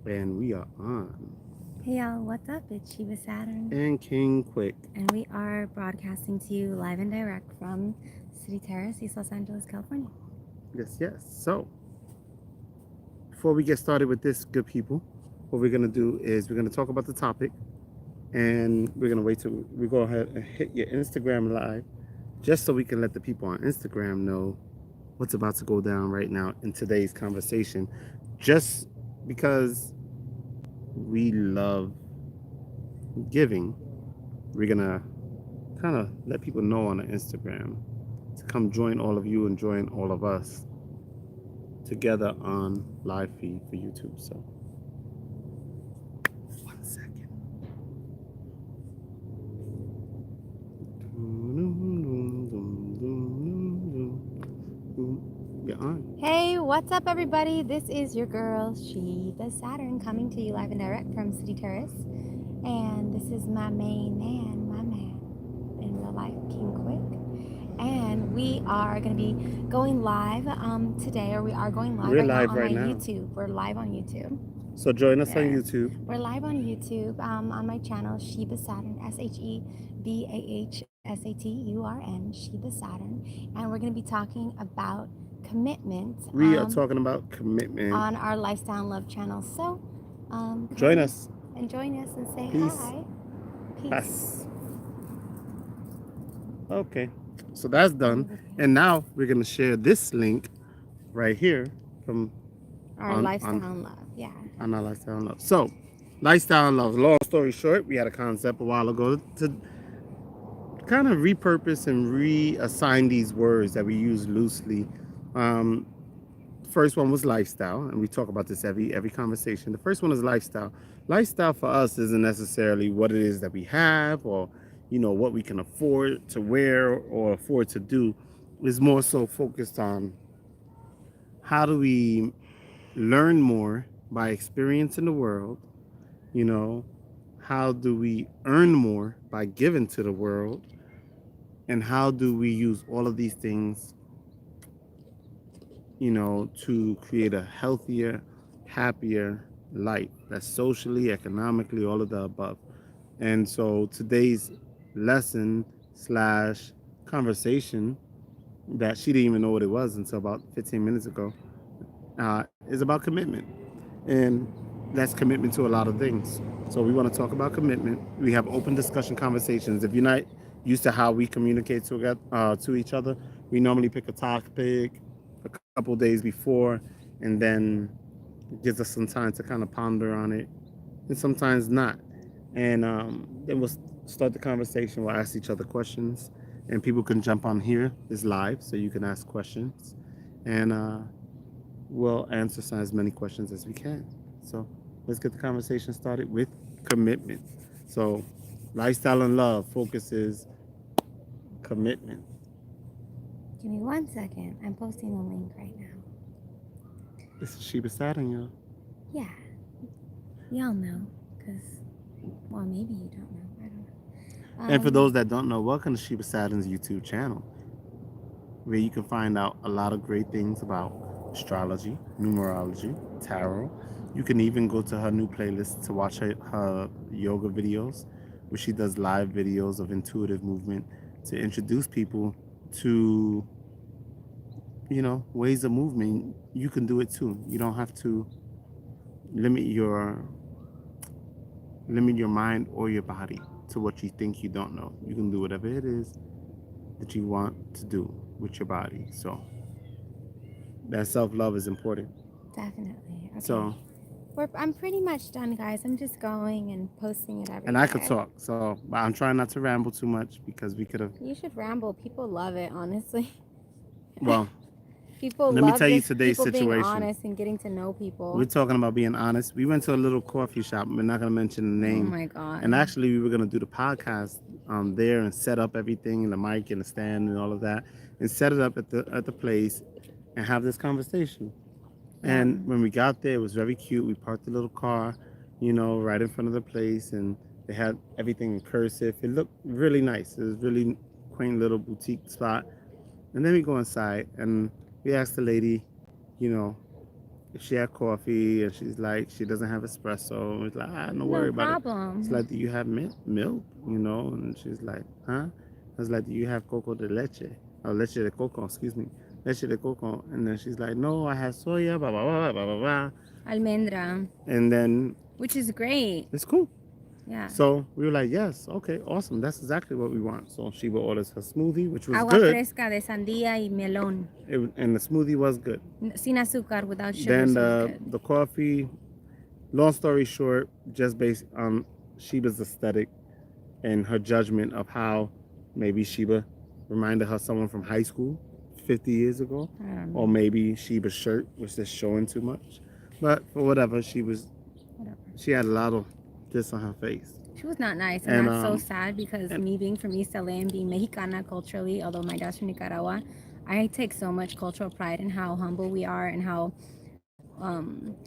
And we are on. Hey y'all, what's up? It's Sheba Saturn, And King Quick. and we are broadcasting to you live and direct from City Terrace, East Los Angeles, California. Yes. So, before we get started with this, good people, what we're going to do is we're going to talk about the topic and we're going to wait till we go ahead and hit your Instagram live just so we can let the people on Instagram know what's about to go down right now in today's conversation. Just because we love giving, we're going to kind of let people know on the Instagram to come join all of you and join all of us together on live feed for YouTube. So, 1 second. You're on. Hey, what's up, everybody? This is your girl Sheba Saturn coming to you live and direct from City Terrace, and this is my main man, my man in real life, King Quick. And we are going to be going live today, or we are going live We're right now live on my right now. YouTube. We're live on YouTube. So join us on There. YouTube. We're live on YouTube on my channel, Sheba Saturn, ShebaSaturn, Sheba Saturn. And we're going to be talking about commitment We are talking about commitment. on our Lifestyle and Love channel. So Join come us. and join us and say Peace. hi. Peace. Us. Okay. So that's done. And now we're going to share this link right here from Our Lifestyle and Love, yeah. on our lifestyle and love. So, lifestyle and love. Long story short, we had a concept a while ago to kind of repurpose and reassign these words that we use loosely. Um, First one was lifestyle, and we talk about this every conversation. The first one is lifestyle. Lifestyle for us isn't necessarily what it is that we have or what we can afford to wear or afford to do. It's more so focused on how do we learn more by experiencing the world, you know, how do we earn more by giving to the world, and how do we use all of these things to create a healthier, happier life that's socially, economically, all of the above. And so today's lesson slash conversation that she didn't even know what it was until about 15 minutes ago is about commitment. And that's commitment to a lot of things. So we want to talk about commitment. We have open discussion conversations. If you're not used to how we communicate to each other, we normally pick a topic a couple days before, and then it gives us some time to kind of ponder on it, and sometimes not. And then we'll start the conversation. We'll ask each other questions, and people can jump on here. It's live, so you can ask questions, and we'll answer as many questions as we can. So let's get the conversation started with commitment. So, lifestyle and love focuses commitment. Give me 1 second. I'm posting the link right now. This is Sheba Saturn, y'all. Yeah, y'all know, because, well, maybe you don't know. I don't know. And for those that don't know, welcome to Sheba Saturn's YouTube channel, where you can find out a lot of great things about astrology, numerology, tarot. You can even go to her new playlist to watch her yoga videos, where she does live videos of intuitive movement to introduce people to, ways of movement. You can do it too. You don't have to limit your limit your mind or your body to what you think you don't know. You can do whatever it is that you want to do with your body. So that self-love is important. Definitely. Okay. So, I'm pretty much done, guys. I'm just going and posting it and I could everywhere. talk. So, but I'm trying not to ramble too much because we could have. You should ramble. People love it, honestly. Well, People let me love tell you just today's people being situation. honest and getting to know We're people. talking about being honest. We went to a little coffee shop. We're not going to mention the Oh name. my God. And actually, we were going to do the podcast there and set up everything, the mic and the stand and all of that, and set it up at the place and have this conversation. Yeah. And when we got there, it was very cute. We parked the little car, right in front of the place, and they had everything in cursive. It looked really nice. It was really quaint little boutique spot. And then we go inside, and we asked the lady, you know, if she had coffee and she's like she doesn't have espresso, it's like no No worry about it. It's problem. like, do you have milk? You know, and she's like, huh? I was like, do you have coco de leche? Oh, leche de coco, excuse me, leche de coco. And then she's like, no, I have soya, blah blah blah blah blah blah. Almendra, And then which is great. it's cool. Yeah. So we were like, yes, okay, awesome. That's exactly what we want. So Sheba orders her smoothie, which was Agua good. fresca de sandía y melón. And the smoothie was good. Sin azúcar, without sugar, Then so it was good. the coffee, long story short, just based on Sheba's aesthetic and her judgment of how maybe Sheba reminded her someone from high school 50 years ago, I don't or know. maybe Sheba's shirt was just showing too much. But for whatever, Whatever. she had a lot of this on her face. She was not nice, and And that's so sad because and me being from East LA and being Mexicana culturally, although my dad's from Nicaragua, I take so much cultural pride in how humble we are and how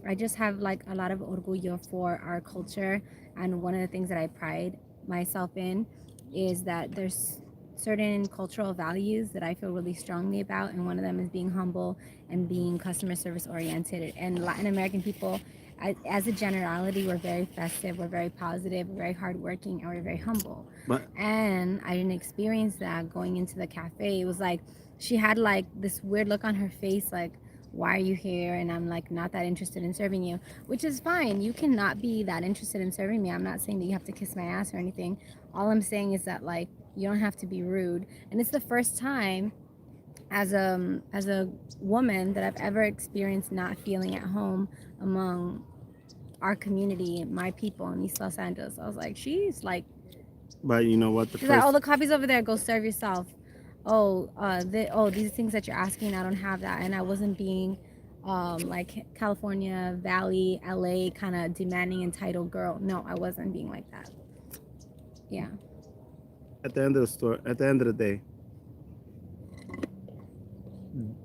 I just have like a lot of orgullo for our culture. And one of the things that I pride myself in is that there's certain cultural values that I feel really strongly about, and one of them is being humble and being customer service oriented. And Latin American people, as a generality, we're very festive, we're very positive, we're very hardworking, and we're very humble. but And I didn't experience that going into the cafe. It was like she had like this weird look on her face, like, why are you here? And I'm like, not that interested in serving you, which is fine. You cannot be that interested in serving me. I'm not saying that you have to kiss my ass or anything. All I'm saying is that, like, you don't have to be rude. And it's the first time as a woman that I've ever experienced not feeling at home among our community, my people in East Los Angeles. I was like, but you know what? The she's like, first oh, the coffee's over there. Go serve yourself. These things that you're asking, I don't have that. And I wasn't being like California, Valley, LA kind of demanding entitled girl. No, I wasn't being like that. Yeah. at the end of the story, at the end of the day,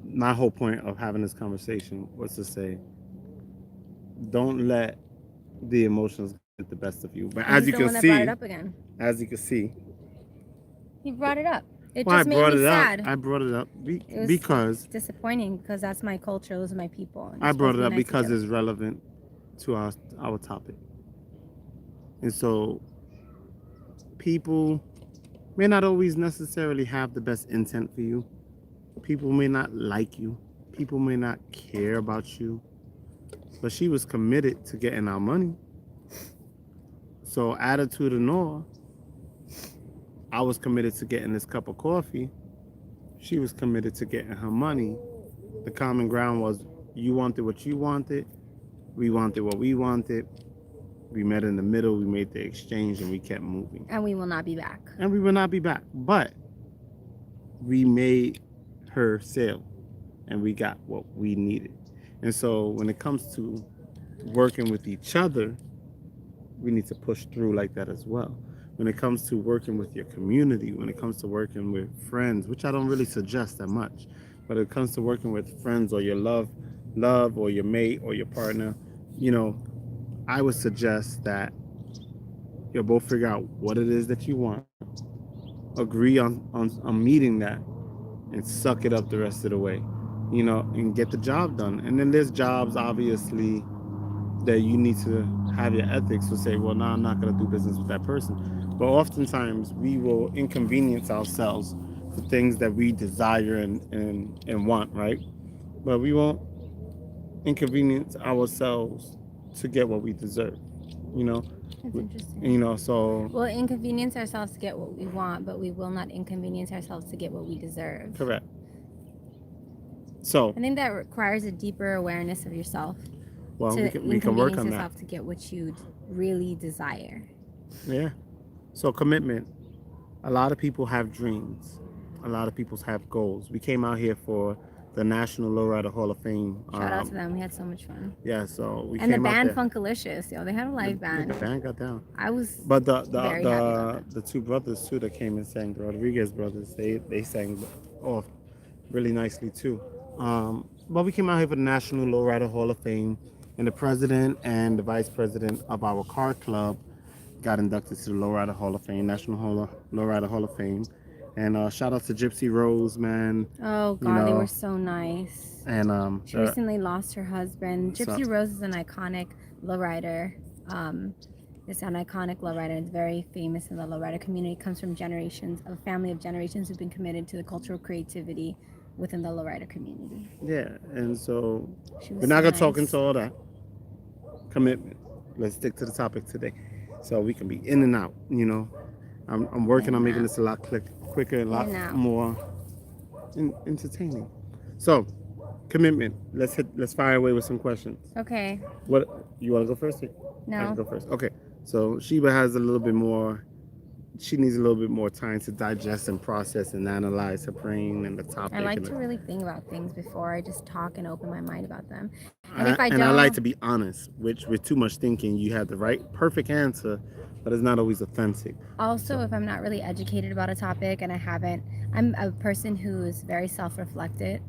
my whole point of having this conversation was to say, don't let the emotions get the best of you. But as And you he's can the one that brought see, it up again. as you can see, He brought it up. It well, I just made brought me it up. sad. I brought it up It was because disappointing because that's my culture. Those are my people. And I we're supposed brought to it be up nice to each because other. it's relevant to our topic. And so people may not always necessarily have the best intent for you. People may not like you. People may not care about you. But she was committed to getting our money. So attitude and all, I was committed to getting this cup of coffee. She was committed to getting her money. The common ground was you wanted what you wanted. We wanted what we wanted. We met in the middle. We made the exchange and we kept moving. And we will not be back. And we will not be back. But we made her sale and we got what we needed. And so when it comes to working with each other, we need to push through like that as well. When it comes to working with your community, when it comes to working with friends, which I don't really suggest that much, but it comes to working with friends or your love or your mate or your partner, you know, I would suggest that you'll both figure out what it is that you want, agree on meeting that, and suck it up the rest of the way, you know, and get the job done. And then there's jobs, obviously, that you need to have your ethics to say, well, no, I'm not going to do business with that person. But oftentimes we will inconvenience ourselves for things that we desire and want, right? But we won't inconvenience ourselves to get what we deserve, you know? That's interesting. You know, so. We'll inconvenience ourselves to get what we want, but we will not inconvenience ourselves to get what we deserve. Correct. So. I think that requires a deeper awareness of yourself. Well, to we can work on yourself that. to get what you really desire. Yeah. So commitment. A lot of people have dreams. A lot of people have goals. We came out here for the National Lowrider Hall of Fame. Shout out to them. We had so much fun. Yeah, so we and came the band out there. Funkalicious, yo, they had a live band. The band got down. I was but very happy about the two brothers too that came and sang, the Rodriguez brothers, they sang off really nicely too. But we came out here for the National Lowrider Hall of Fame, and the president and the vice president of our car club got inducted to the Lowrider Hall of Fame, National Lowrider Hall of Fame, And shout out to Gypsy Rose, man. Oh You God, they were know, so nice. and She recently lost her husband. so Gypsy Rose is an iconic lowrider. It's an iconic lowrider. It's very famous in the lowrider community. It comes from generations, a family of generations who've been committed to the cultural creativity within the lowrider community. yeah, and so She we're was not so gonna talk into nice. all that commitment. Let's stick to the topic today, so we can be in and out. I'm In working on and making out. this a lot quicker, a In lot and out. more entertaining. So, commitment. Let's fire away with some questions. Okay. What you want to go first? I can No. go first. Okay. So Sheba has a little bit more. She needs a little bit more time to digest and process and analyze her brain and the I topic. like to really think about things before I just talk and open my mind about them. And if I And I like don't, to be honest. Which with too much thinking, you have the right perfect answer, but it's not always authentic. also, So if I'm not really educated about a topic and I haven't, I'm a person who is very self-reflective,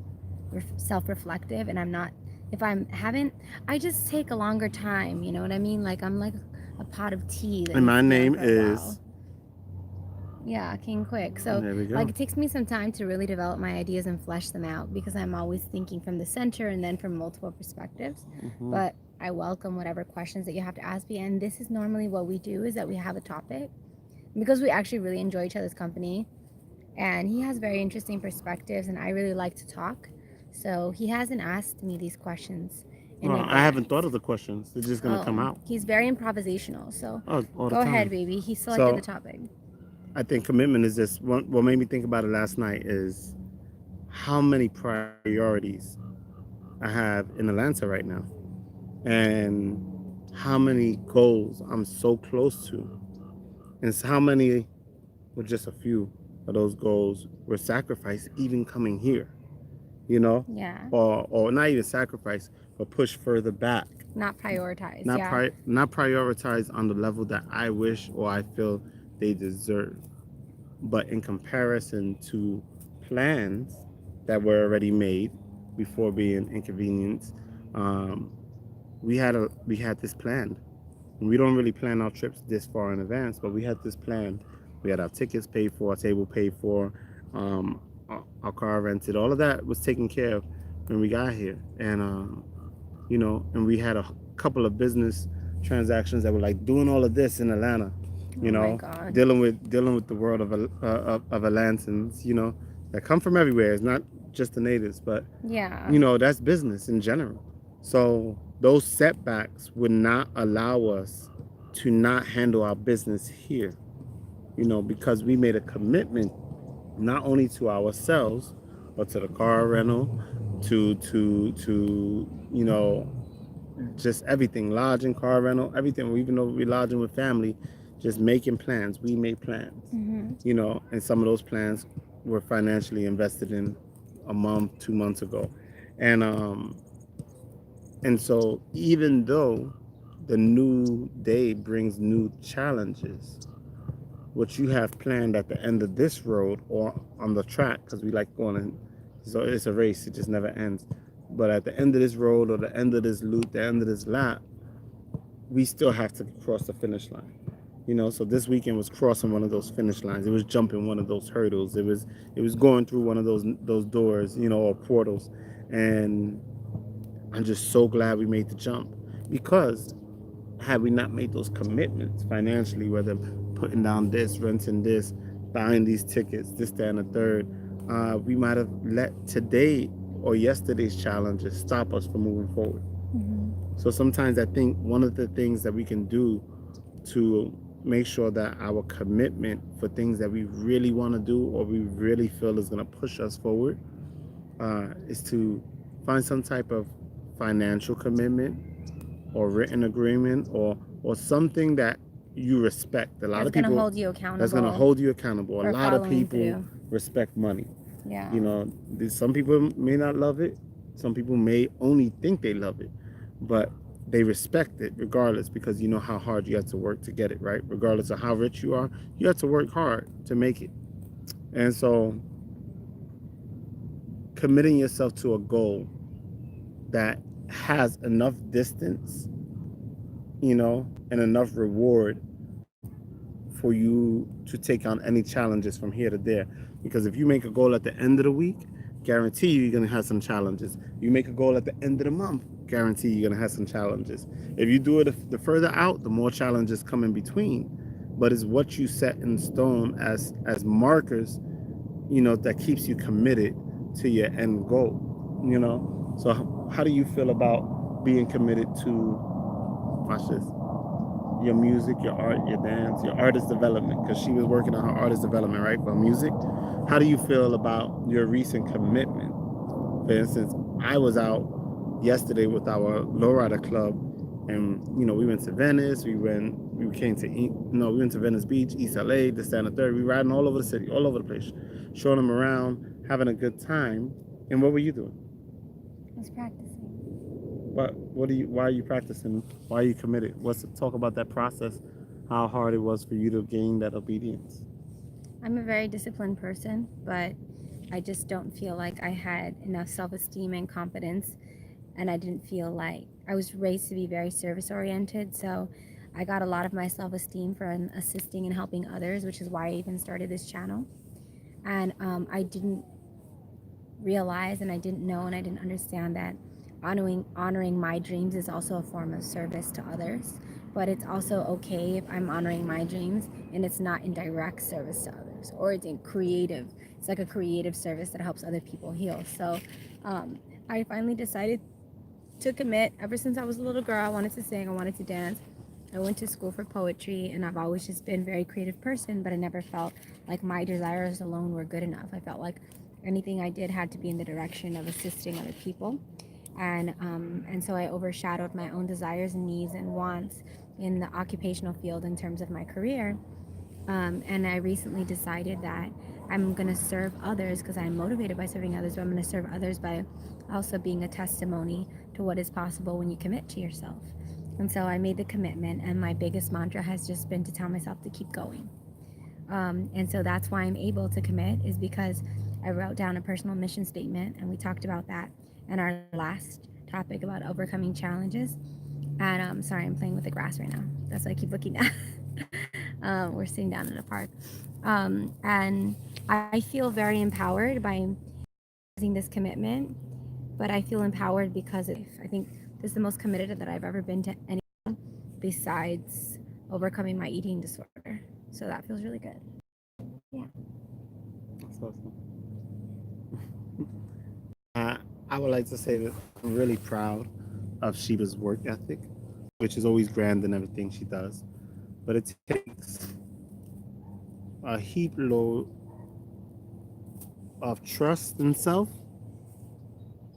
and I'm not. If I'm haven't, I just take a longer time. You know what I mean? Like I'm like a pot of tea that and needs my to be on name for a while. is. Yeah, King Quick. So, There we like, go. it takes me some time to really develop my ideas and flesh them out because I'm always thinking from the center and then from multiple perspectives. Hmm. But I welcome whatever questions that you have to ask me. And this is normally what we do is that we have a topic because we actually really enjoy each other's company. And he has very interesting perspectives, and I really like to talk. So he hasn't asked me these questions in Well, I haven't thought advance. of the questions. They're just gonna come Oh, out. he's very improvisational. So Oh, all the go ahead, time. baby. He selected the So topic. I think commitment is just what made me think about it last night is how many priorities I have in Atlanta right now, and how many goals I'm so close to, and how many, well, just a few of those goals were sacrificed even coming here, you know, Yeah. or not even sacrificed, but pushed further back, Not prioritized. Yeah. not prioritized on the level that I wish or I feel they deserve, but in comparison to plans that were already made before being inconvenienced, um, we had this planned. We don't really plan our trips this far in advance, but we had this planned. We had our tickets paid for, our table paid for, our car rented. All of that was taken care of when we got here, and and we had a couple of business transactions that were like doing all of this in Atlanta, Oh you my know, God. dealing with the world of Atlantans, that come from everywhere. It's not just the natives, but Yeah. that's business in general. So those setbacks would not allow us to not handle our business here, because we made a commitment not only to ourselves, but to the car rental, to just everything, lodging, car rental, everything. Even though we're lodging with family, just making plans. We made plans, Mm-hmm. and some of those plans were financially invested in a month, 2 months ago, and so even though the new day brings new challenges, what you have planned at the end of this road or on the track, because we like going in, so it's a race, it just never ends. But at the end of this road or the end of this loop, the end of this lap, we still have to cross the finish line. So this weekend was crossing one of those finish lines. It was jumping one of those hurdles. It was going through one of those doors, or portals. And I'm just so glad we made the jump, because had we not made those commitments financially, whether putting down this, renting this, buying these tickets, this, that, and the third, we might have let today or yesterday's challenges stop us from moving forward. Mm-hmm. So sometimes I think one of the things that we can do to make sure that our commitment for things that we really want to do or we really feel is going to push us forward is to find some type of financial commitment or written agreement, or something that you respect. A lot That's of gonna people hold you that's going to accountable hold you accountable. A for lot of following people through. respect money. Yeah. Some people may not love it. Some people may only think they love it, but they respect it regardless, because you know how hard you have to work to get it, right? Regardless of how rich you are, you have to work hard to make it. And so committing yourself to a goal that has enough distance, and enough reward for you to take on any challenges from here to there. Because if you make a goal at the end of the week, guarantee you're going to have some challenges. You make a goal at the end of the month, guarantee you're going to have some challenges. If you do it the further out, the more challenges come in between. But it's what you set in stone as markers, that keeps you committed to your end goal. So how do you feel about being committed to, watch this, your music, your art, your dance, your artist development? Because she was working on her artist development, right, for music. How do you feel about your recent commitment? For instance, I was out yesterday with our lowrider club, and we went to Venice. We came to we went to Venice Beach, East LA, this, that, and the third. We riding all over the city, all over the place, showing them around, having a good time. And what were you doing? I was practicing. What do you? Why are you practicing? Why are you committed? Talk about that process? How hard it was for you to gain that obedience? I'm a very disciplined person, but I just don't feel like I had enough self esteem and confidence. And I didn't feel like I was raised to be very service oriented. So I got a lot of my self esteem from assisting and helping others, which is why I even started this channel. And I didn't realize and I didn't know and I didn't understand that honoring my dreams is also a form of service to others. But it's also okay if I'm honoring my dreams and it's not in direct service to others, or it's in creative. It's like a creative service that helps other people heal. So I finally decided to commit. Ever since I was a little girl, I wanted to sing, I wanted to dance. I went to school for poetry, and I've always just been a very creative person, but I never felt like my desires alone were good enough. I felt like anything I did had to be in the direction of assisting other people. And so I overshadowed my own desires and needs and wants in the occupational field in terms of my career. And I recently decided that I'm going to serve others because I'm motivated by serving others, but I'm going to serve others by also being a testimony to what is possible when you commit to yourself. And so I made the commitment, and my biggest mantra has just been to tell myself to keep going. And so that's why I'm able to commit, is because I wrote down a personal mission statement, and we talked about that in our last topic about overcoming challenges. And sorry, I'm playing with the grass right now. That's why I keep looking down. We're sitting down in a park. And I feel very empowered by using this commitment, but I feel empowered because I think this is the most committed that I've ever been to anything besides overcoming my eating disorder. So that feels really good. Yeah. That's awesome. I, I would like to say that I'm really proud of Sheba's work ethic, which is always grand in everything she does. But it takes a heap load of trust in self,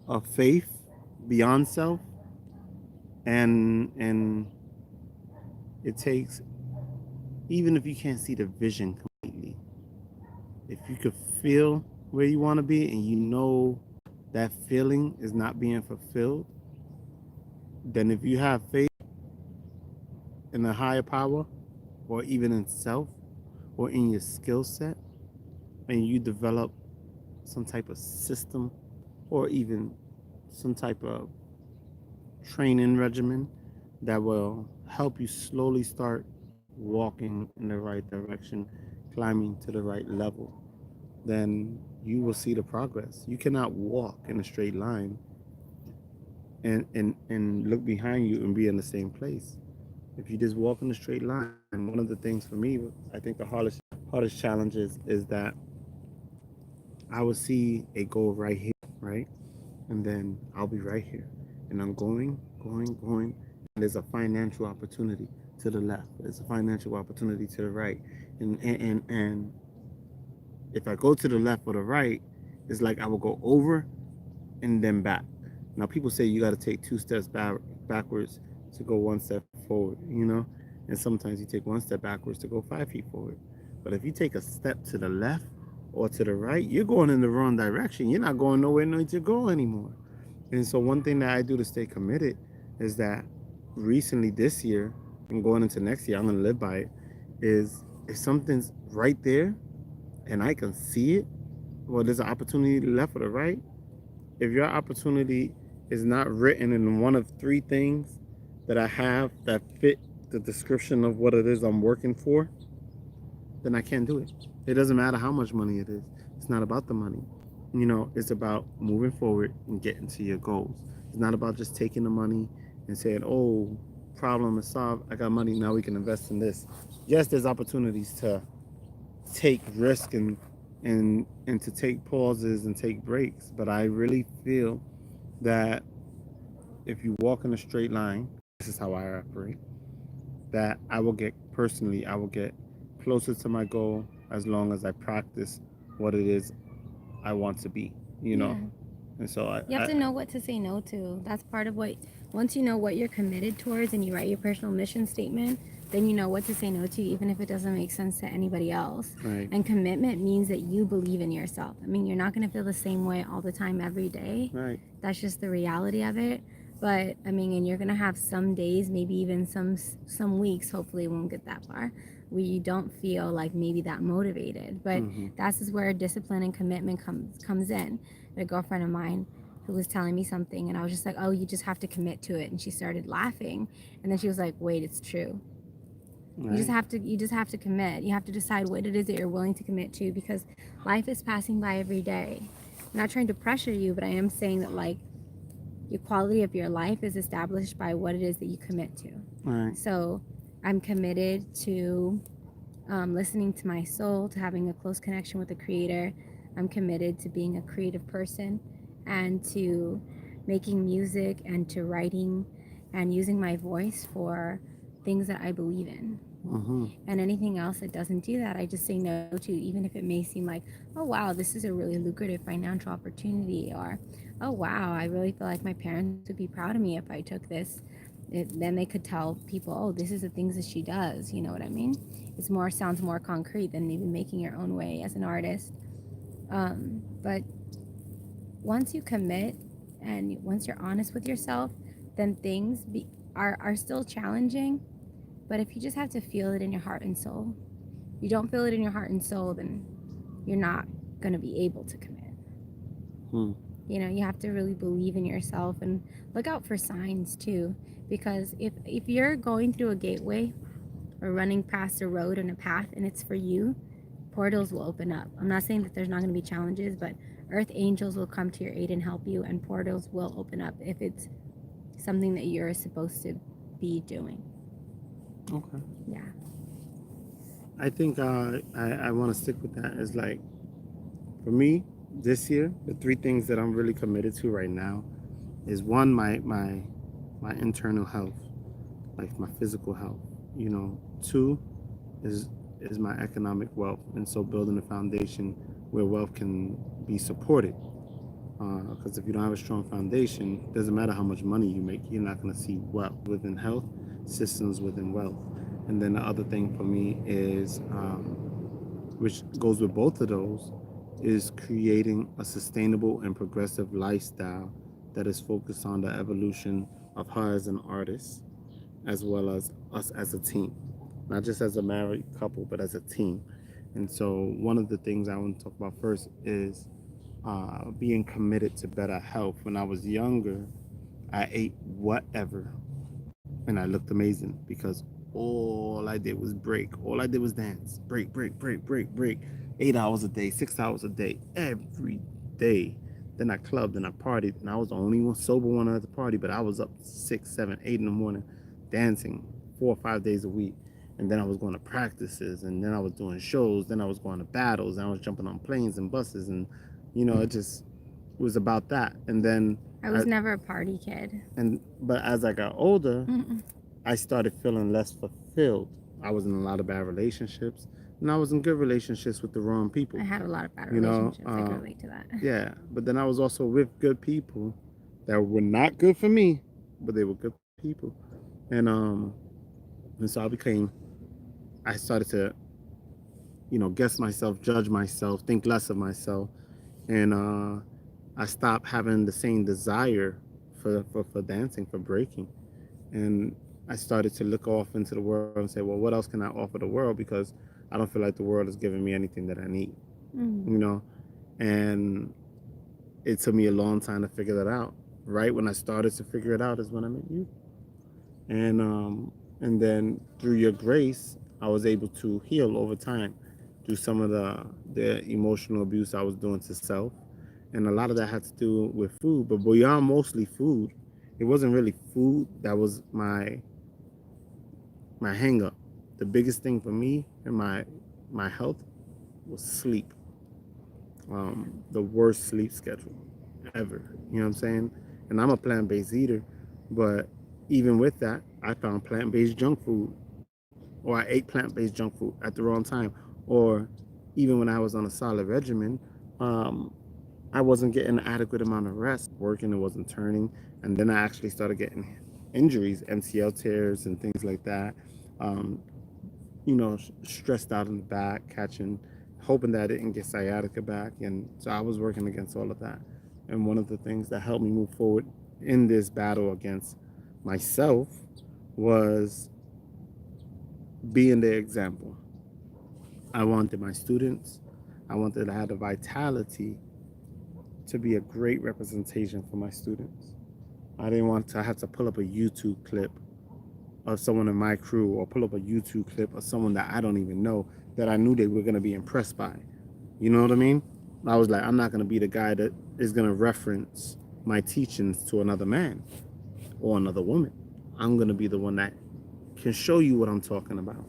of faith beyond self, and it takes, even if you can't see the vision completely, if you could feel where you want to be and that feeling is not being fulfilled, then if you have faith in a higher power, or even in self, or in your skill set, and you develop some type of system, or even some type of training regimen that will help you slowly start walking in the right direction, climbing to the right level, then you will see the progress. You cannot walk in a straight line and look behind you and be in the same place. If you just walk in a straight line, one of the things for me, I think the hardest challenge is that I would see a goal right here, right? And then I'll be right here. And I'm going. And there's a financial opportunity to the left. There's a financial opportunity to the right. And if I go to the left or the right, it's like I will go over and then back. Now people say you got to take two steps backwards to go one step forward. And sometimes you take one step backwards to go 5 feet forward. But if you take a step to the left or to the right, you're going in the wrong direction. You're not going nowhere near to go anymore. And so one thing that I do to stay committed is that recently this year and going into next year, I'm going to live by it, is if something's right there and I can see it, well, there's an opportunity left or the right. If your opportunity is not written in one of three things that I have that fit the description of what it is I'm working for, then I can't do it. It doesn't matter how much money it is. It's not about the money. It's about moving forward and getting to your goals. It's not about just taking the money and saying, "Oh, problem is solved. I got money. Now we can invest in this." Yes, there's opportunities to take risk and to take pauses and take breaks, but I really feel that if you walk in a straight line, this is how I operate, that I will get closer to my goal as long as I practice what it is I want to be, you know? Yeah. And so You have to know what to say no to. That's part of what, once you know what you're committed towards and you write your personal mission statement, then you know what to say no to, even if it doesn't make sense to anybody else. right, And commitment means that you believe in yourself. I mean, you're not going to feel the same way all the time every day. right. That's just the reality of it. But I mean, and you're going to have some days, maybe even some weeks, hopefully it won't get that far, where you don't feel like maybe that motivated. But Mm-hmm. that's is where discipline and commitment comes in. A girlfriend of mine who was telling me something, and I was just like, "Oh, you just have to commit to it." And she started laughing, and then she was like, "Wait, it's true. Right. You just have to commit. You have to decide what it is that you're willing to commit to, because life is passing by every day. I'm not trying to pressure you, but I am saying that like your quality of your life is established by what it is that you commit to. Right. So I'm committed to listening to my soul, to having a close connection with the Creator. I'm committed to being a creative person and to making music and to writing and using my voice for things that I believe in. Mm-hmm. And anything else that doesn't do that, I just say no to, even if it may seem like, oh wow, this is a really lucrative financial opportunity, or oh wow, I really feel like my parents would be proud of me if I took this. Then they could tell people, oh, this is the things that she does. You know what I mean? It's more sounds more concrete than maybe making your own way as an artist. But once you commit and once you're honest with yourself, then are still challenging. But if you just have to feel it in your heart and soul, you don't feel it in your heart and soul, then you're not going to be able to commit. Hmm. You know, you have to really believe in yourself and look out for signs too. Because if you're going through a gateway or running past a road and a path and it's for you, portals will open up. I'm not saying that there's not going to be challenges, but earth angels will come to your aid and help you, and portals will open up if it's something that you're supposed to be doing. Okay. Yeah. I think I want to stick with that. Is like, for me, this year, the three things that I'm really committed to right now is one, my internal health, like my physical health. Two is my economic wealth, and so building a foundation where wealth can be supported. Because if you don't have a strong foundation, it doesn't matter how much money you make, you're not going to see wealth within health, systems within wealth. And then the other thing for me is, which goes with both of those, is creating a sustainable and progressive lifestyle that is focused on the evolution of her as an artist, as well as us as a team, not just as a married couple, but as a team. And so, one of the things I want to talk about first is being committed to better health. When I was younger, I ate whatever and I looked amazing because all I did was break. All I did was dance. Break, break, break, break, break. 8 hours a day, 6 hours a day, every day. Then I clubbed and I partied, and I was the only one sober one at the party, but I was up 6, 7, 8 in the morning dancing 4 or 5 days a week. And then I was going to practices, and then I was doing shows, then I was going to battles, and I was jumping on planes and buses, and it was about that. And then I was never a party kid. but as I got older, Mm-mm. I started feeling less fulfilled. I was in a lot of bad relationships, and I was in good relationships with the wrong people. I had a lot of bad You know, relationships. I can relate to that. yeah. But then I was also with good people that were not good for me, but they were good people, and and so I started to guess myself, judge myself, think less of myself, and I stopped having the same desire for dancing, for breaking, and I started to look off into the world and say, well, what else can I offer the world? Because I don't feel like the world is giving me anything that I need, Mm. you know? And it took me a long time to figure that out. Right when I started to figure it out is when I met you. And then through your grace, I was able to heal over time. through some of the emotional abuse I was doing to self, and a lot of that had to do with food. But beyond mostly food, it wasn't really food that was my hang up. The biggest thing for me and my health was sleep. The worst sleep schedule ever. You know what I'm saying? And I'm a plant based eater, but even with that, I found plant based junk food, or I ate plant based junk food at the wrong time, or even when I was on a solid regimen, um, I wasn't getting an adequate amount of rest. Working, it wasn't turning, and then I actually started getting injuries, MCL tears, and things like that. Um, stressed out in the back, catching, hoping that I didn't get sciatica back. And so I was working against all of that. And one of the things that helped me move forward in this battle against myself was being the example. I wanted my students, I wanted to have the vitality to be a great representation for my students. I didn't want to have to pull up a YouTube clip of someone in my crew or pull up a YouTube clip of someone that I don't even know that I knew they were going to be impressed by. You know what I mean? I was like, I'm not going to be the guy that is going to reference my teachings to another man or another woman. I'm going to be the one that can show you what I'm talking about.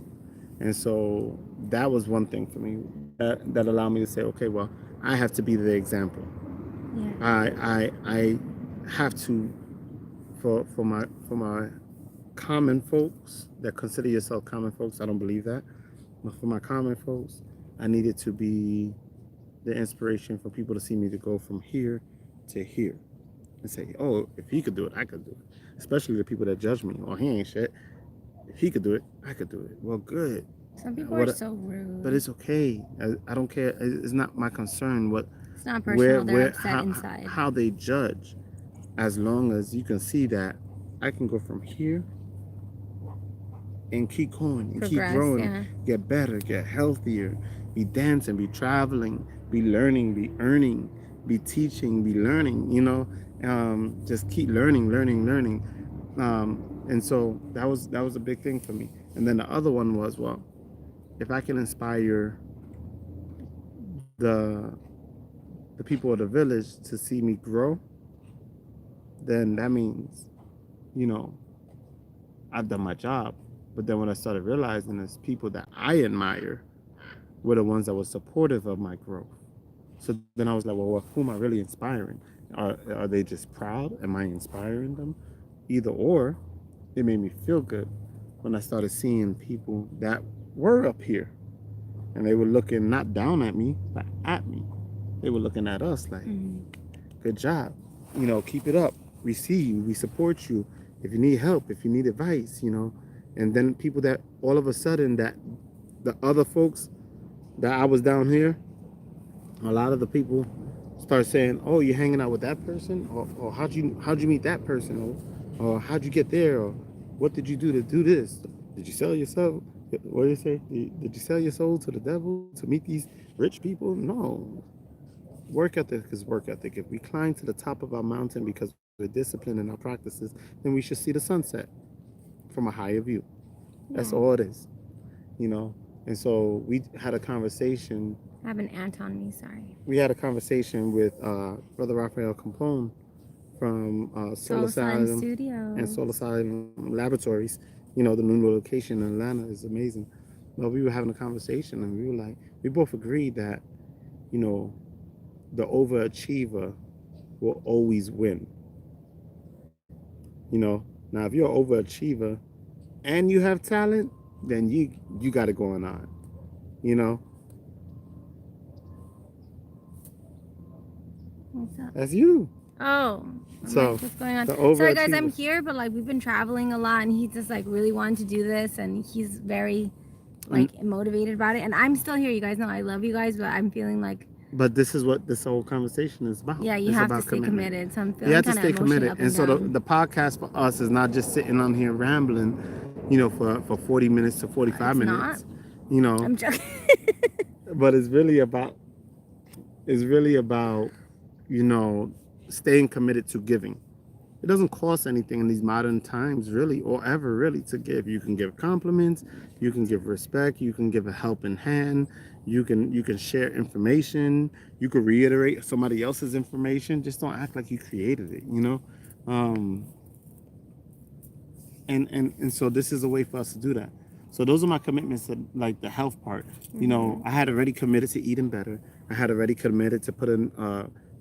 And so that was one thing for me that allowed me to say, okay, well, I have to be the example. Yeah. I have to for my common folks that consider yourself common folks. I don't believe that. But for my common folks, I needed to be the inspiration for people to see me to go from here to here and say, oh, if he could do it, I could do it. Especially the people that judge me. Oh, he ain't shit. If he could do it, I could do it. Well, good. Some people are What? so rude. But it's okay. I don't care. It's not my concern. What? It's not personal. They're upset How, inside. how they judge, as long as you can see that I can go from here and keep going and keep growing, Yeah. get better, get healthier, be dancing, be traveling, be learning, be earning, be teaching, be learning, just keep learning. And so that was a big thing for me. And then the other one was, well, if I can inspire the the people of the village to see me grow, then that means, you know, I've done my job. But then when I started realizing is people that I admire were the ones that were supportive of my growth. So then I was like, well, who am I really inspiring? Are they just proud? Am I inspiring them? Either or, it made me feel good when I started seeing people that were up here and they were looking not down at me, but at me. They were looking at us like, good job. Keep it up. We see you. We support you. If you need help, if you need advice. And then people that all of a sudden that the other folks that I was down here, a lot of the people start saying, "Oh, you're hanging out with that person, or how'd you meet that person, or how'd you get there, or what did you do to do this? Did you sell yourself? What do you say? Did you sell your soul to the devil to meet these rich people? No. Work ethic is work ethic. If we climb to the top of our mountain because we're disciplined in our practices, then we should see the sunset from a higher view. That's Yeah. all it is, you know. And so we had a conversation. I have an ant on me. Sorry. We had a conversation with Brother Raphael Capone from Solar Asylum and Studios. Solar Asylum Laboratories. The new location in Atlanta is amazing. But we were having a conversation, and we were like, we both agreed that, you know, the overachiever will always win. Now if you're an overachiever and you have talent, then you got it going on. You know, What's up? that's you. Oh, So what's going on? the Sorry, guys, I'm overachiever. here, but like we've been traveling a lot, and he just like really wanted to do this, and he's very like motivated about it. And I'm still here, you guys know I love you guys, but I'm feeling like But this is what this whole conversation is about. yeah, you It's have to about stay commitment. committed. So I'm You feeling have to kind of stay emotionally committed. up And and so the, down. the podcast for us is not just sitting on here rambling, for 40 minutes to 45 It's minutes. not. I'm joking. But it's really about, staying committed to giving. it doesn't cost anything in these modern times, really, or ever really, to give. You can give compliments, you can give respect, you can give a helping hand, you can share information, you can reiterate somebody else's information. Just don't act like you created it, you know. Um, and so this is a way for us to do that. So those are my commitments to, like, the health part. You know, I had already committed to eating better. I had already committed to putting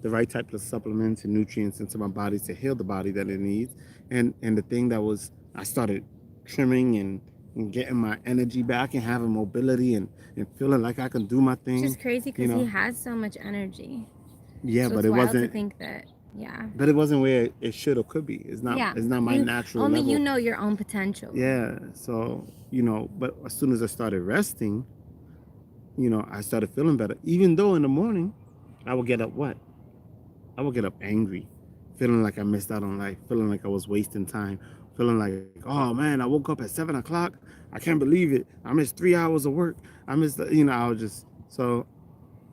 the right type of supplements and nutrients into my body to heal the body that it needs. And the thing that was, I started trimming and getting my energy back and having mobility and feeling like I can do my Which is thing. crazy You because he know, has so much energy. yeah, So but it's it wild to wasn't. think that, yeah. But it wasn't where it should or could be. It's not. Yeah. It's not my You natural only you level. know your own potential. Yeah. So, but as soon as I started resting, I started feeling better. Even though in the morning, I would get up what? I would get up angry, feeling like I missed out on life, feeling like I was wasting time, feeling like, oh man, I woke up at 7 o'clock. I can't believe it. I missed 3 hours of work. I missed, I was just, so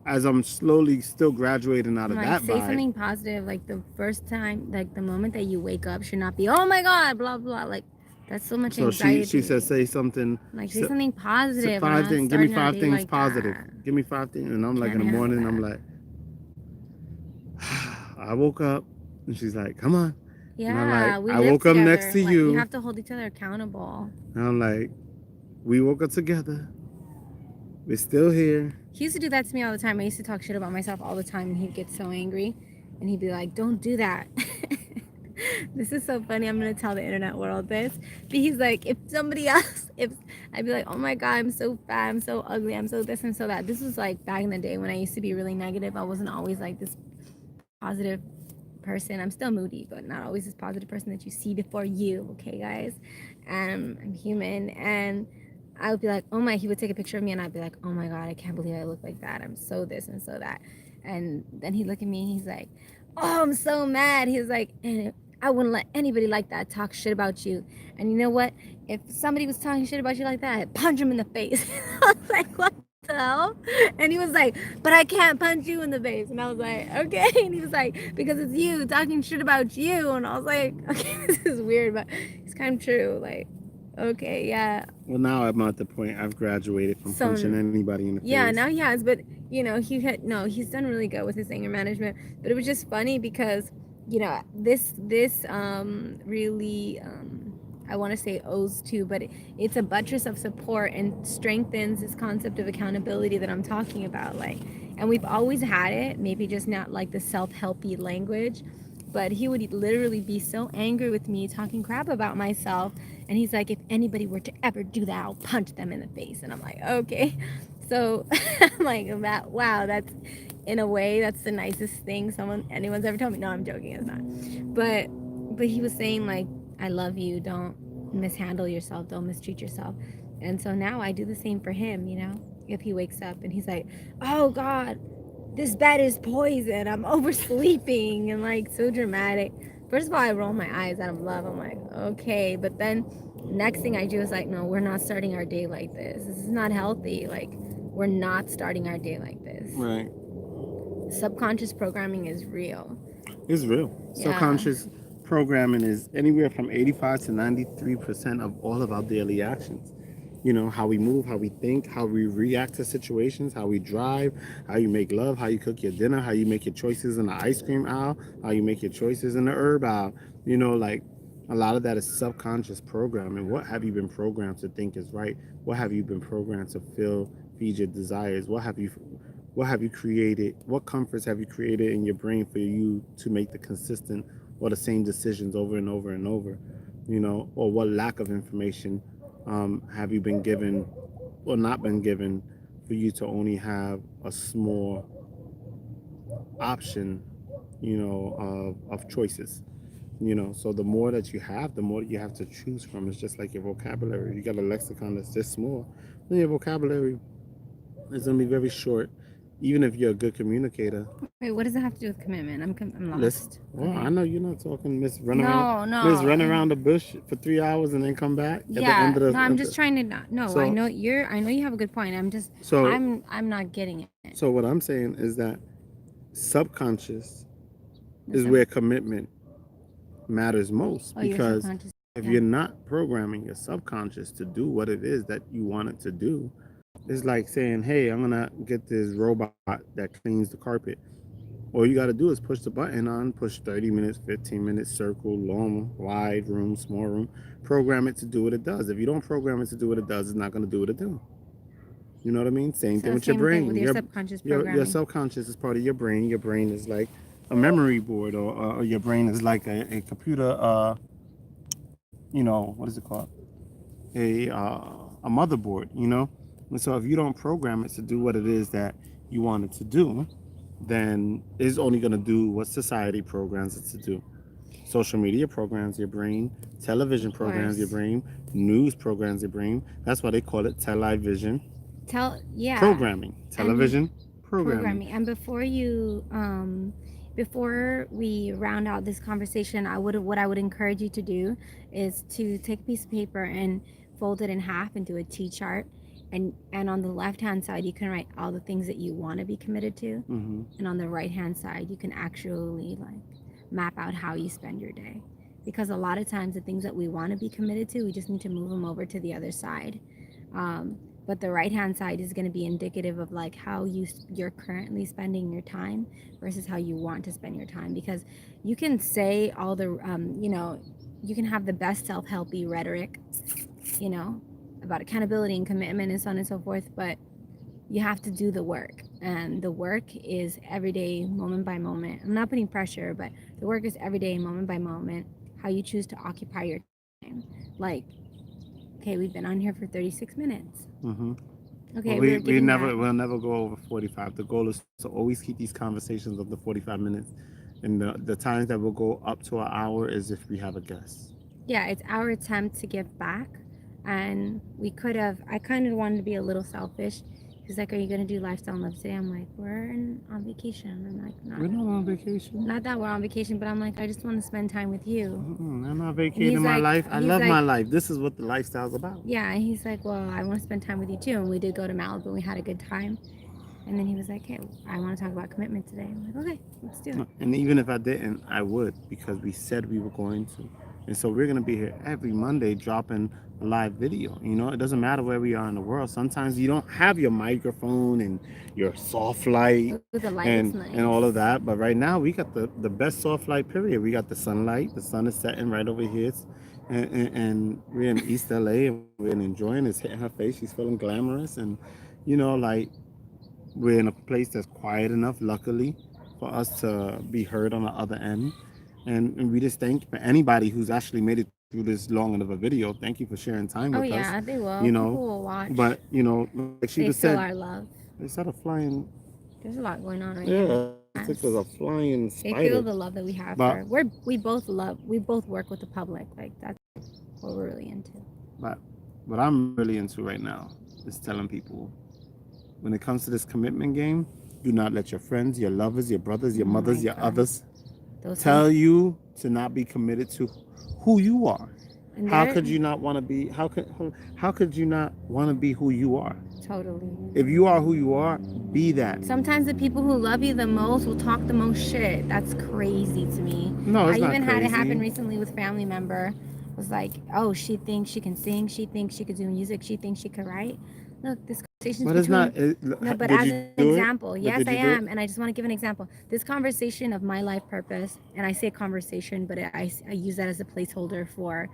as I'm slowly still graduating out of Like, that say vibe. something positive. Like, the first time, like, the moment that you wake up should not be, oh my God, blah, blah. Like, that's so much So she said, anxiety. say something. Like, say something positive. We're Five not things. Give me starting our five day things like positive. that. Give me 5 things. And I'm like, in Can't the handle morning, I'm that. like, I woke up, and she's like, come on. And I'm like, Yeah, we I live woke up next together. to Like, we you. have to hold each other accountable. And I'm like, we woke up together. We're still here. He used to do that to me all the time. I used to talk shit about myself all the time, and he'd get so angry. And he'd be like, don't do that. This is so funny. I'm going to tell the internet world this. But he's like, if somebody else, if I'd be like, oh my God, I'm so fat, I'm so ugly, I'm so this and so that. This was like back in the day when I used to be really negative. I wasn't always like this positive person. I'm still moody, but not always this positive person that you see before you. Okay, guys? I'm human. And I would be like, oh my, he would take a picture of me and I'd be like, oh my God, I can't believe I look like that. I'm so this and so that. And then he'd look at me, he's like, oh, I'm so mad. He was like, and I wouldn't let anybody like that talk shit about you. And you know what? If somebody was talking shit about you like that, I'd punch him in the face. I was like, what the hell? And he was like, but I can't punch you in the face. And I was like, okay. And he was like, because it's you talking shit about you. And I was like, okay, this is weird, but it's kind of true. Like, okay, yeah. Well, now I'm at the point I've graduated from punching So anybody in the yeah, face. now he has, but he's done really good with his anger management. But it was just funny because this really I want to say owes to, but it's a buttress of support and strengthens this concept of accountability that I'm talking about. Like, and we've always had it, maybe just not like the self-helpy language. But he would literally be so angry with me talking crap about myself. And he's like, if anybody were to ever do that, I'll punch them in the face. And I'm like, okay. So I'm like, that, wow, that's, in a way, that's the nicest thing anyone's ever told me. No, I'm joking, it's not. But he was saying, like, I love you, don't mishandle yourself, don't mistreat yourself. And so now I do the same for him, if he wakes up and he's like, oh God, this bed is poison, I'm oversleeping, and like so dramatic. First of all, I roll my eyes out of love. I'm like, okay. But then next thing I do is like, no, we're not starting our day like this. This is not healthy. Like, we're not starting our day like this. Right. Subconscious programming is real. It's real. Yeah. Subconscious programming is anywhere from 85 to 93% of all of our daily actions. How we move, how we think, how we react to situations, how we drive, how you make love, how you cook your dinner, how you make your choices in the ice cream aisle, how you make your choices in the herb aisle. Like, a lot of that is subconscious programming. What have you been programmed to think is right? What have you been programmed to feed your desires? What have you created? What comforts have you created in your brain for you to make the consistent or the same decisions over and over and over? Or what lack of information have you been given or not been given for you to only have a small option, of choices? So the more that you have, the more you have to choose from. It's just like your vocabulary. You got a lexicon that's this small, then your vocabulary is going to be very short, even if you're a good communicator. Wait, what does it have to do with commitment? I'm Listen, lost. well, Okay. I know you're not talking Miss Run No, around, Miss Run no. around the bush for 3 hours and then come back at the Yeah, end of no, the. I'm just trying to not. No, So, I know you have a good point. so, I'm not getting it. so what I'm saying is that subconscious The is sub- where commitment matters most, Oh, your because subconscious. if Yeah. you're not programming your subconscious to do what it is that you want it to do, it's like saying, hey, I'm gonna get this robot that cleans the carpet. All you got to do is push the button on, push 30 minutes, 15 minutes, circle, long, wide room, small room, program it to do what it does. If you don't program it to do what it does, it's not going to do what it do. You know what I mean? Same thing So with your same thing with brain. your subconscious Your programming. subconscious is part of your brain. Your brain is like a memory board, or your brain is like a computer. What is it called? A motherboard. And so if you don't program it to do what it is that you want it to do, then it's only going to do what society programs it to do. Social media programs your brain, television Of programs your course. brain, news programs your brain. That's why they call it television Yeah. programming. And Television programming. programming. And before we round out this conversation, what I would encourage you to do is to take a piece of paper and fold it in half and do a T chart. And on the left hand side, you can write all the things that you want to be committed to. Mm-hmm. And on the right hand side, you can actually like map out how you spend your day. Because a lot of times the things that we want to be committed to, we just need to move them over to the other side. Um, but the right hand side is going to be indicative of like how you're currently spending your time versus how you want to spend your time, because you can say all the you can have the best self-helpy rhetoric, you know about accountability and commitment and so on and so forth, but you have to do the work, and the work is every day, moment by moment. I'm not putting pressure, but the work is every day, moment by moment, how you choose to occupy your time. Like, okay, we've been on here for 36 minutes. Mm-hmm. Well, Okay, we, we're we giving never that. we'll never go over 45. The goal is to always keep these conversations under 45 minutes, and the times that we'll go up to an hour is if we have a guest. Yeah, it's our attempt to give back. And I kind of wanted to be a little selfish. He's like, are you going to do lifestyle and love today? I'm like, on vacation. I'm like, We're not on vacation. not that we're on vacation, but I'm like, I just want to spend time with you. I'm not And vacating my life. I he's love my like, life. This is what the lifestyle's about. yeah. And he's like, well, I want to spend time with you too. And we did go to Malibu. We had a good time. And then he was like, hey, I want to talk about commitment today. I'm like, okay, let's do it. And even if I didn't, I would, because we said we were going to. And so we're going to be here every Monday dropping a live video. It doesn't matter where we are in the world. Sometimes you don't have your microphone and your soft light Ooh, the light looks and all of nice. that. But right now, we got the best soft light, period. We got the sunlight. The sun is setting right over here. And we're in East LA and we're enjoying. It's hitting her face. She's feeling glamorous. And, like, we're in a place that's quiet enough, luckily, for us to be heard on the other end. And we just thank anybody who's actually made it through this long of a video. Thank you for sharing time with Oh, us. yeah, they You will. know, People will watch. but like she just They said, feel our love. they saw a flying. There's a lot going on right here. Yeah, I think there's a flying They spider. feel the love that we have But for. We both work with the public. Like, that's what we're really into. but what I'm really into right now is telling people, when it comes to this commitment game, do not let your friends, your lovers, your brothers, your Oh mothers, my your god, others those things. tell you to not be committed to who you are. And How they're could you not want to be? How could you not want to be who you are? totally. If you are who you are, be that. Sometimes the people who love you the most will talk the most shit. That's crazy to me. No, I it's not even had it happen crazy. recently with a family member. Was like, oh, she thinks she can sing. She thinks she could do music. She thinks she could write. Look, this conversation's But it's between. not. No, but Did as you an do it? example, But yes, did I you do it? am, and I just want to give an example. This conversation of my life purpose, and I say conversation, but I use that as a placeholder for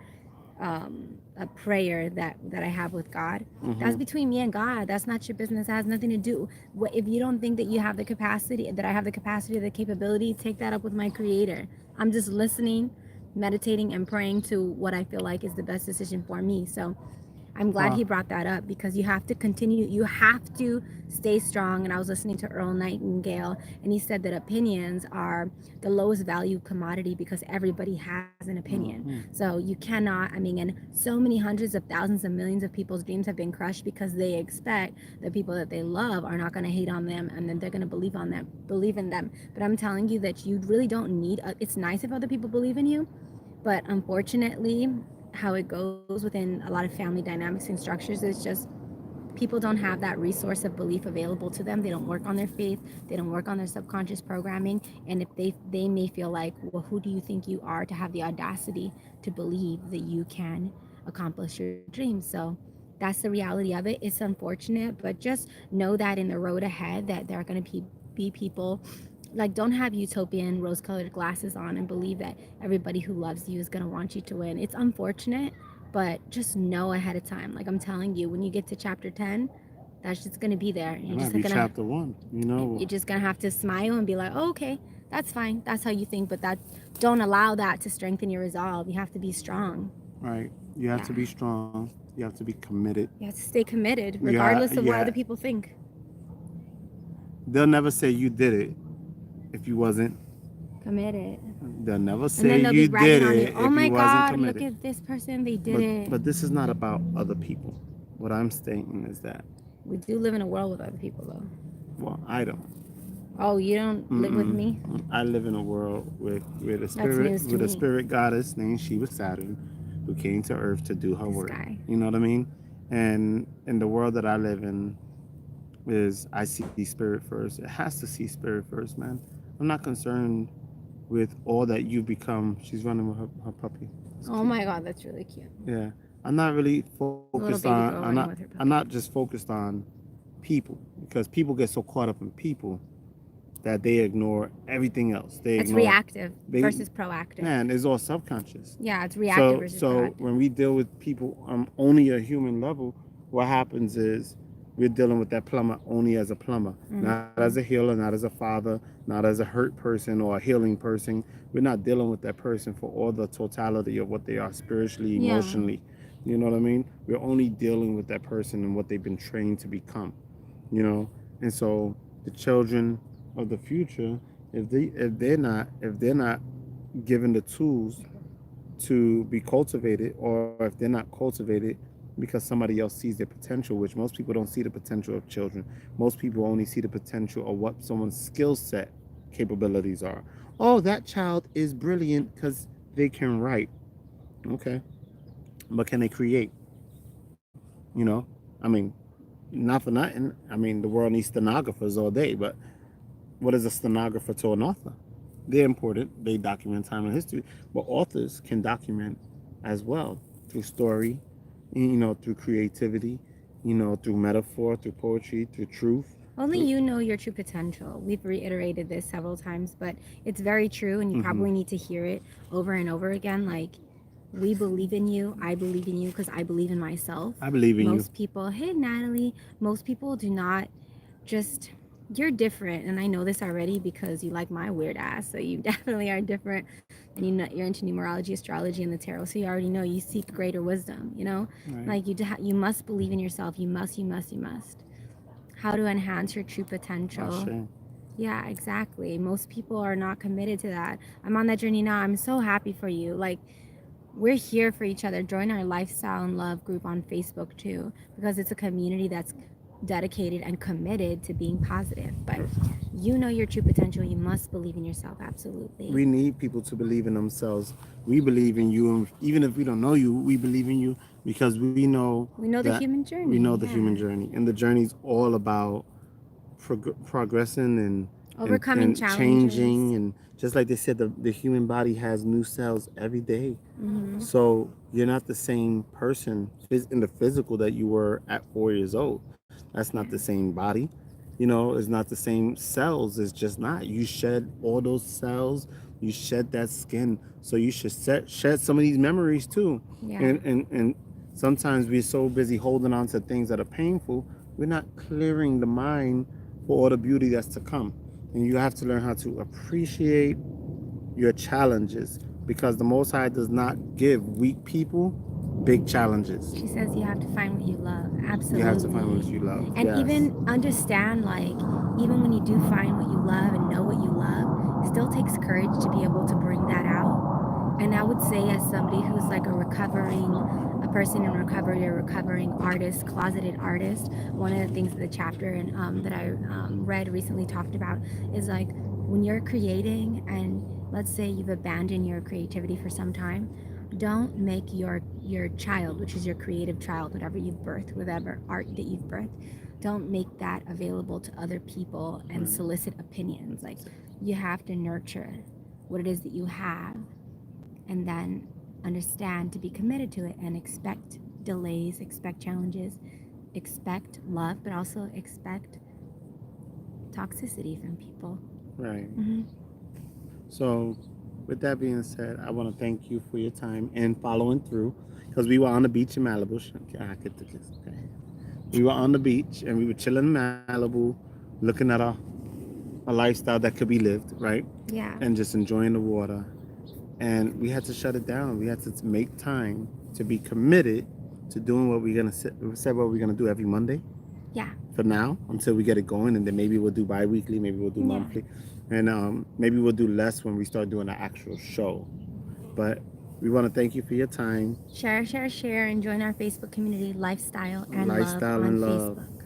a prayer that I have with God. Mm-hmm. That's between me and God. That's not your business. It has nothing to do. If you don't think that you have the capacity, that I have the capacity, the capability, take that up with my Creator. I'm just listening, meditating, and praying to what I feel like is the best decision for me. So I'm glad Well, he brought that up, because you have to continue, you have to stay strong. And I was listening to Earl Nightingale, and he said that opinions are the lowest value commodity because everybody has an opinion. mm-hmm. So you cannot, and so many hundreds of thousands of millions of people's dreams have been crushed because they expect the people that they love are not going to hate on them, and then they're going to believe in them. But I'm telling you that you really don't need, it's nice if other people believe in you, but unfortunately, how it goes within a lot of family dynamics and structures is just people don't have that resource of belief available to them. They don't work on their faith, they don't work on their subconscious programming, and if they may feel like, well, who do you think you are to have the audacity to believe that you can accomplish your dreams? So that's the reality of it. It's unfortunate, but just know that in the road ahead that there are going to be people, like, don't have utopian rose colored glasses on and believe that everybody who loves you is going to want you to win. It's unfortunate, but just know ahead of time. Like I'm telling you, when you get to chapter 10, that's just going to be there. It might be chapter one. You're just going to have to smile and be like, oh, okay, that's fine. That's how you think. But that, don't allow that to strengthen your resolve. You have to be strong. Right. You have Yeah. to be strong. You have to be committed. You have to stay committed, regardless of what other people think. They'll never say you did it if you wasn't Committed. They'll never And then say they'll you be bragging did on you. it Oh if my you wasn't God, committed. look at this person. They did it. But this is not about other people. What I'm stating is that, We do live in a world with other people, though. well, I don't. Oh, you don't live with me? I live in a world with a That's spirit news to with a me. spirit goddess named Shebah Saturn, who came to Earth to do her This work. guy. You know what I mean? And in the world that I live in, is I see spirit first. It has to see spirit first, man. I'm not concerned with all that you become. She's running with her puppy. It's Oh cute. my God, that's really cute. Yeah, I'm not really focused Little on. baby girl running with her I'm puppy. not just focused on people, because people get so caught up in people that they ignore everything else. They It's ignore. reactive versus proactive. Man, it's all subconscious. Yeah, it's reactive So versus so proactive. when we deal with people on only a human level, what happens is we're dealing with that plumber only as a plumber, not as a healer, not as a father, not as a hurt person or a healing person. We're not dealing with that person for all the totality of what they are spiritually, Yeah. emotionally. You know what I mean? We're only dealing with that person and what they've been trained to become. You know, and so the children of the future, if they're not given the tools to be cultivated, or if they're not cultivated because somebody else sees their potential, which most people don't see the potential of children. Most people only see the potential of what someone's skill set capabilities are. Oh, that child is brilliant because they can write. Okay. But can they create? You know? I mean, not for nothing. I mean, the world needs stenographers all day, but what is a stenographer to an author? They're important. They document time and history, but authors can document as well through story, through creativity, through metaphor, through poetry, through truth. Only you know your true potential. We've reiterated this several times, but it's very true, and you probably need to hear it over and over again. Like, we believe in you. I believe in you because I believe in myself. I believe in Most you. people, hey, Natalie, most people do not just, you're different. And I know this already because you like my weird ass. So you definitely are different. And you're into numerology, astrology, and the tarot. So you already know you seek greater wisdom, Right. Like you must believe in yourself. You must, you must, you must. How to enhance your true potential. Ashe. Yeah, exactly. Most people are not committed to that. I'm on that journey now. I'm so happy for you. Like, we're here for each other. Join our lifestyle and love group on Facebook too, because it's a community that's dedicated and committed to being positive. But you know your true potential. You must believe in yourself. Absolutely. We need people to believe in themselves. We believe in you, and even if we don't know you, we believe in you because we know the that human journey. we know the yeah. human journey, and the journey's all about progressing and Overcoming challenges. changing, and just like they said, the human body has new cells every day. So you're not the same person in the physical that you were at 4 years old. That's not the same body. It's not the same cells. It's just not. You shed all those cells. You shed that skin. So you should shed some of these memories too. Yeah. And sometimes we're so busy holding on to things that are painful, we're not clearing the mind for all the beauty that's to come. And you have to learn how to appreciate your challenges, because the Most High does not give weak people big challenges. She says you have to find what you love. Absolutely. You have to find what you love. And yes. even understand, like, even when you do find what you love and know what you love, it still takes courage to be able to bring that out. And I would say, as somebody who's like a person in recovery, a recovering artist, closeted artist, one of the things that the chapter that I read recently talked about is, like, when you're creating and let's say you've abandoned your creativity for some time, Don't make your child, which is your creative child, whatever you've birthed, whatever art that you've birthed, don't make that available to other people and Right. solicit opinions. Like, you have to nurture what it is that you have, and then understand to be committed to it, and expect delays, expect challenges, expect love, but also expect toxicity from people. Right. Mm-hmm. So, with that being said, I want to thank you for your time and following through because we were on the beach in Malibu. Okay, I get the kiss. Okay. We were on the beach and we were chilling in Malibu, looking at a lifestyle that could be lived, right? Yeah. And just enjoying the water. And we had to shut it down. We had to make time to be committed to doing what we're gonna said what we're gonna do every Monday Yeah. for now until we get it going, and then maybe we'll do bi-weekly, maybe we'll do Yeah. monthly, and maybe we'll do less when we start doing the actual show. But we want to thank you for your time. Share, share, share, and join our Facebook community, Lifestyle and Love, Lifestyle on and love. Facebook.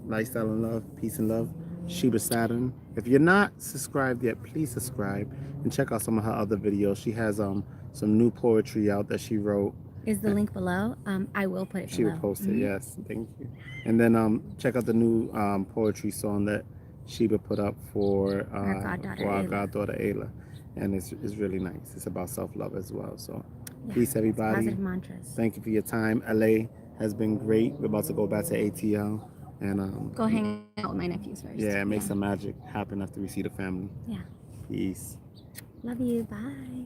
Lifestyle and love, peace and love. Sheba Saturn. If you're not subscribed yet, please subscribe and check out some of her other videos. She has some new poetry out that she wrote. Is the link below? I will put it She will below. post it. Mm-hmm. Yes, thank you. And then check out the new poetry song that Sheba put up Our goddaughter, for our Ayla. goddaughter Ayla, and it's really nice. It's about self love as well. So, Yeah, peace, it's everybody. positive mantras. Thank you for your time. LA has been great. We're about to go back to ATL, and Go hang out with my nephews first. yeah, Yeah. make some magic happen after we see the family. Yeah. Peace. Love you. Bye.